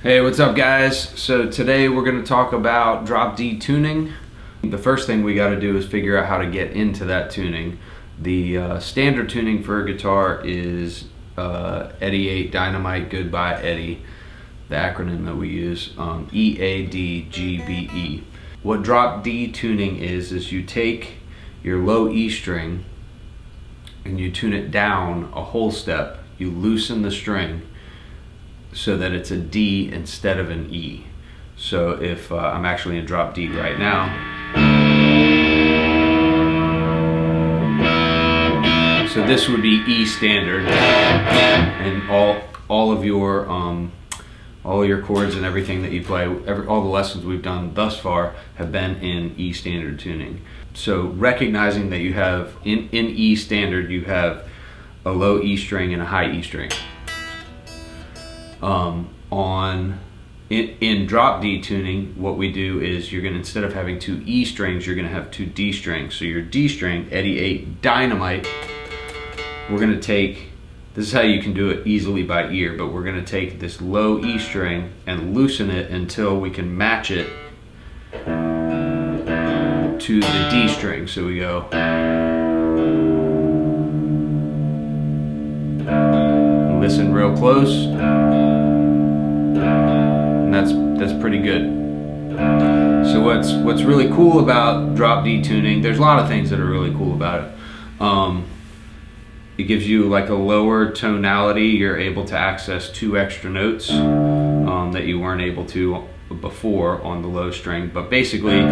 Hey, what's up guys? So today we're going to talk about drop D tuning. The first thing we got to do is figure out how to get into that tuning. The standard tuning for a guitar is Eddie 8 Dynamite Goodbye Eddie, the acronym that we use, EADGBE. What drop D tuning is you take your low E string and you tune it down a whole step. You loosen the string so that it's a D instead of an E. So if I'm actually in drop D right now, so this would be E standard, and all of your chords and everything that you play, all the lessons we've done thus far have been in E standard tuning. So recognizing that you have in E standard you have a low E string and a high E string. In drop D tuning, what we do is you're going to, instead of having two E strings, you're going to have two D strings. So your D string, Eddie 8 Dynamite, we're going to take, this is how you can do it easily by ear, but we're going to take this low E string and loosen it until we can match it to the D string. So we go, listen real close. That's pretty good. So what's really cool about drop D tuning, there's a lot of things that are really cool about it. It gives you like a lower tonality. You're able to access two extra notes that you weren't able to before on the low string. But basically,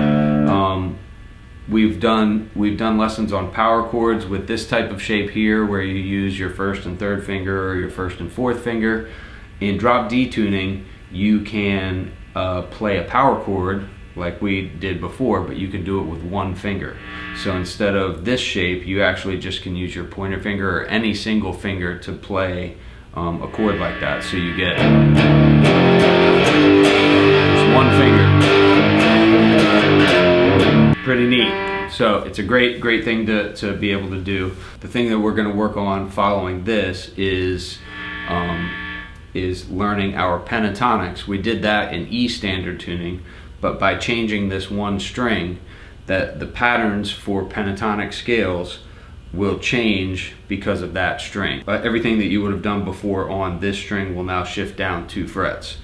we've done lessons on power chords with this type of shape here, where you use your first and third finger or your first and fourth finger. In drop D tuning, you can play a power chord like we did before, but you can do it with one finger. So instead of this shape, you actually just can use your pointer finger or any single finger to play a chord like that. So you get just one finger. Pretty neat. So it's a great thing to be able to do. The thing that we're going to work on following this is learning our pentatonics. We did that in E standard tuning, but by changing this one string, that the patterns for pentatonic scales will change because of that string. But everything that you would have done before on this string will now shift down 2 frets.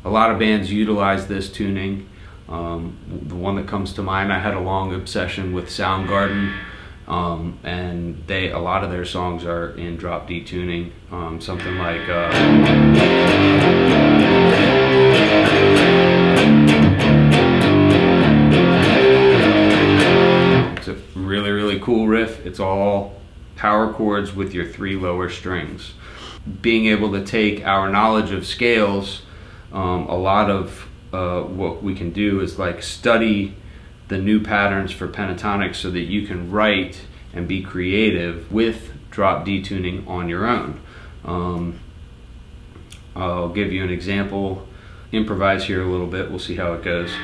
A lot of bands utilize this tuning. The one that comes to mind, I had a long obsession with Soundgarden. And a lot of their songs are in drop D tuning. Something like it's a really cool riff. It's all power chords with your 3 lower strings. Being able to take our knowledge of scales, a lot of what we can do is like study the new patterns for pentatonic so that you can write and be creative with drop D tuning on your own. I'll give you an example, improvise here a little bit, we'll see how it goes.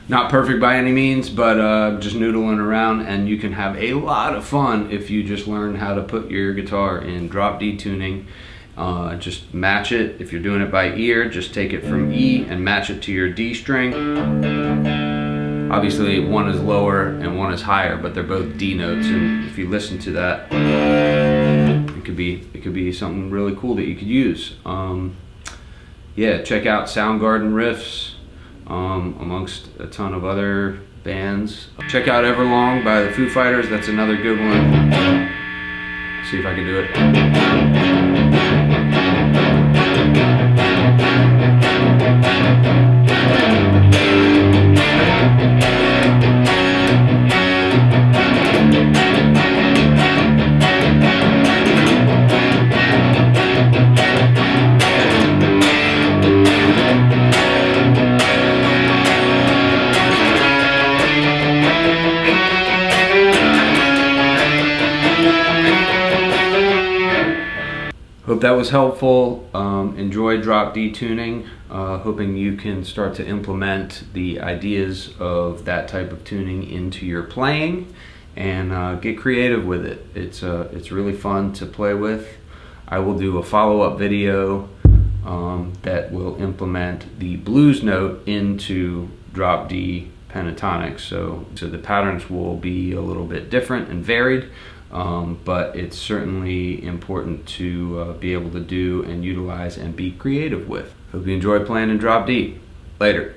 Not perfect by any means, but just noodling around, and you can have a lot of fun if you just learn how to put your guitar in drop D tuning. Just match it. If you're doing it by ear, just take it from E and match it to your D string. Obviously one is lower and one is higher, but they're both D notes, and if you listen to that, it could be something really cool that you could use. Yeah, check out Soundgarden riffs, amongst a ton of other bands. Check out Everlong by the Foo Fighters, that's another good one. See if I can do it. Hope that was helpful. Enjoy drop D tuning. Hoping you can start to implement the ideas of that type of tuning into your playing and get creative with it. It's really fun to play with. I will do a follow-up video that will implement the blues note into drop D pentatonic. So the patterns will be a little bit different and varied. But it's certainly important to be able to do and utilize and be creative with. Hope you enjoy playing in drop D. Later.